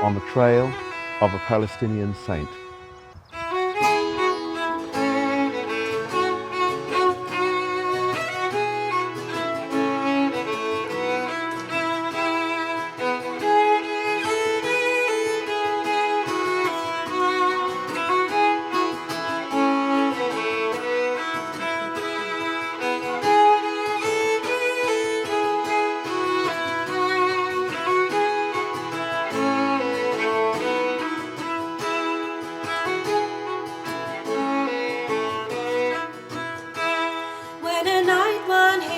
on the trail of a Palestinian saint.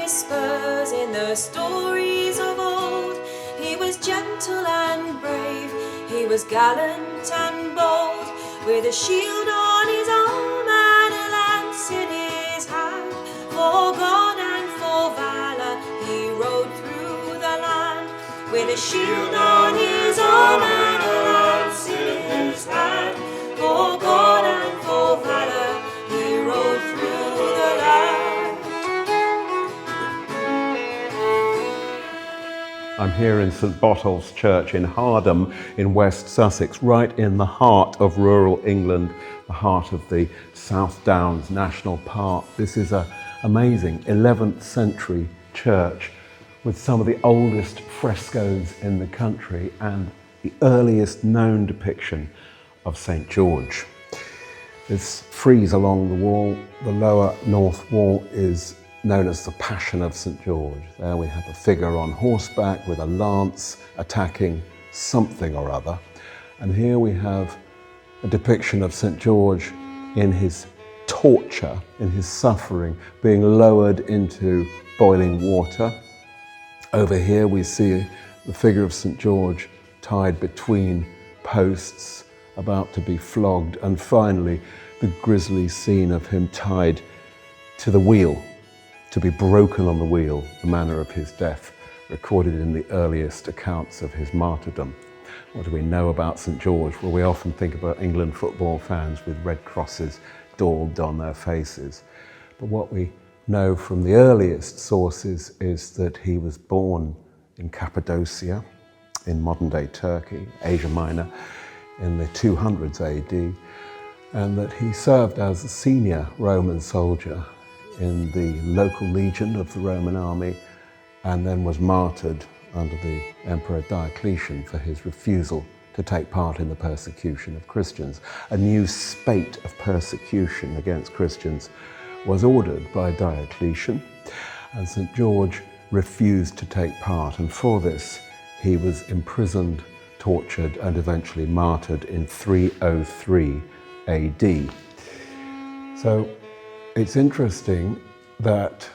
Spurs in the stories of old. He was gentle and brave, he was gallant and bold, with a shield on his arm and a lance in his hand. For God and for valour he rode through the land, with a shield on his arm and a lance in his hand. For God and for valour he rode through the land. I'm here in St Botolph's Church in Hardham in West Sussex, right in the heart of rural England, the heart of the South Downs National Park. This is an amazing 11th century church with some of the oldest frescoes in the country and the earliest known depiction of St George. This frieze along the wall, the lower north wall, is known as the Passion of St George. There we have a figure on horseback with a lance attacking something or other. And here we have a depiction of St George in his torture, in his suffering, being lowered into boiling water. Over here we see the figure of St George tied between posts, about to be flogged, and finally the grisly scene of him tied to the wheel, to be broken on the wheel, the manner of his death, recorded in the earliest accounts of his martyrdom. What do we know about St George? Well, we often think about England football fans with red crosses daubed on their faces. But what we know from the earliest sources is that he was born in Cappadocia, in modern-day Turkey, Asia Minor, in the 200s AD, and that he served as a senior Roman soldier in the local legion of the Roman army, and then was martyred under the Emperor Diocletian for his refusal to take part in the persecution of Christians. A new spate of persecution against Christians was ordered by Diocletian, and St George refused to take part, and for this he was imprisoned, tortured, and eventually martyred in 303 AD. So it's interesting that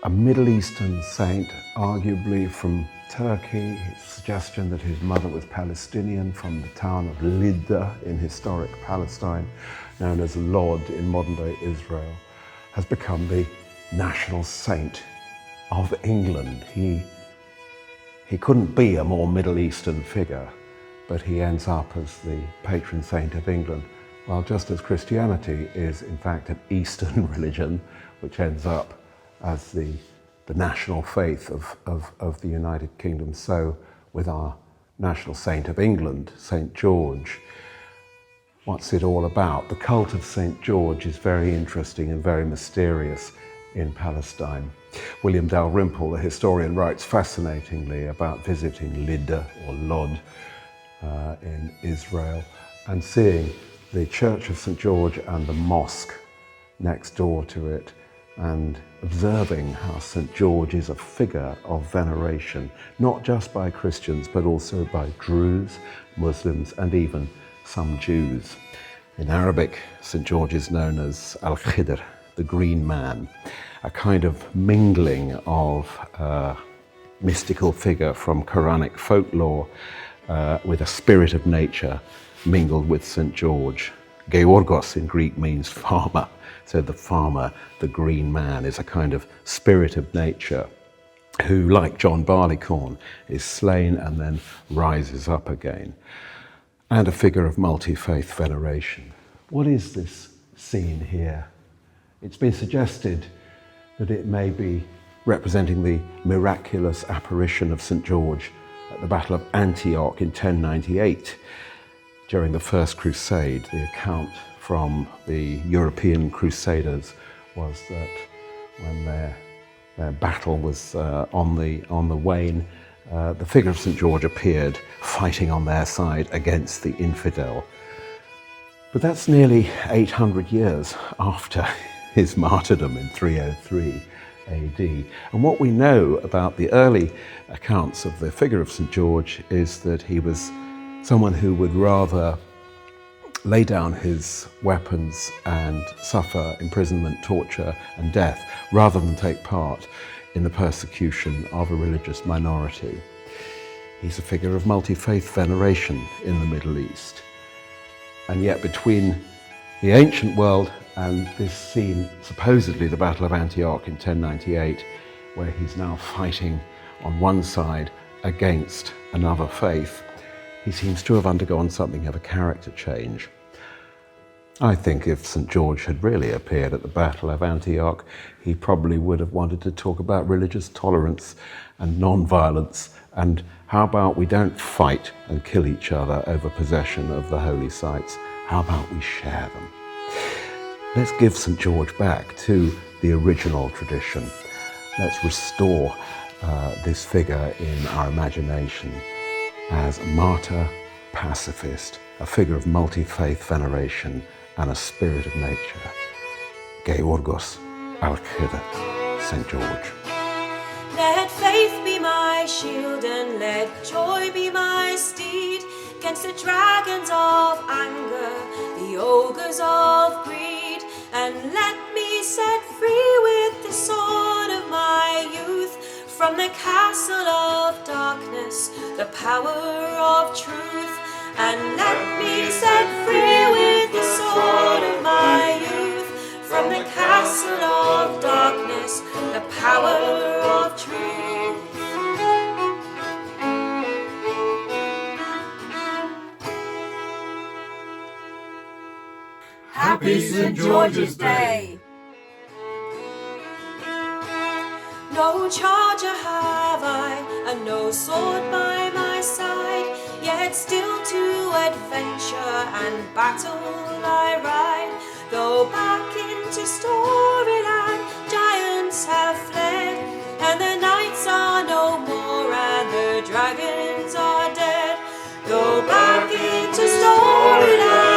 a Middle Eastern saint, arguably from Turkey, suggestion that his mother was Palestinian, from the town of Lydda in historic Palestine, known as Lod in modern-day Israel, has become the national saint of England. He couldn't be a more Middle Eastern figure, but he ends up as the patron saint of England. Well, just as Christianity is in fact an Eastern religion, which ends up as the national faith of the United Kingdom, so with our national saint of England, St George. What's it all about? The cult of St George is very interesting and very mysterious in Palestine. William Dalrymple, the historian, writes fascinatingly about visiting Lydda or Lod in Israel and seeing the Church of St George and the mosque next door to it, and observing how St George is a figure of veneration, not just by Christians, but also by Druze, Muslims, and even some Jews. In Arabic, St George is known as Al-Khidr, the green man, a kind of mingling of mystical figure from Quranic folklore with a spirit of nature mingled with St George. Georgos in Greek means farmer, so the farmer, the green man, is a kind of spirit of nature who, like John Barleycorn, is slain and then rises up again, and a figure of multi-faith veneration. What is this scene here? It's been suggested that it may be representing the miraculous apparition of St George the Battle of Antioch in 1098. During the First Crusade, the account from the European Crusaders was that when their battle was on the wane, the figure of St. George appeared fighting on their side against the infidel. But that's nearly 800 years after his martyrdom in 303 AD. And what we know about the early accounts of the figure of St. George is that he was someone who would rather lay down his weapons and suffer imprisonment, torture and death rather than take part in the persecution of a religious minority. He's a figure of multi-faith veneration in the Middle East. And yet between the ancient world and this scene, supposedly the Battle of Antioch in 1098, where he's now fighting on one side against another faith, he seems to have undergone something of a character change. I think if St. George had really appeared at the Battle of Antioch, he probably would have wanted to talk about religious tolerance and non-violence, and how about we don't fight and kill each other over possession of the holy sites? How about we share them? Let's give St. George back to the original tradition. Let's restore this figure in our imagination as a martyr, pacifist, a figure of multi-faith veneration and a spirit of nature. Georgos Alcidat, St. George. Let faith be my shield and let joy be my steed against the dragons of anger, the ogres of greed, and let me set free with the sword of my youth from the castle of darkness, the power of truth, and let me set free with the sword of my youth from the castle of darkness, the power of truth. Happy St. George's Day! No charger have I, and no sword by my side, yet still to adventure and battle I ride. Though back into Storyland giants have fled, and the knights are no more and the dragons are dead. Go back into Storyland.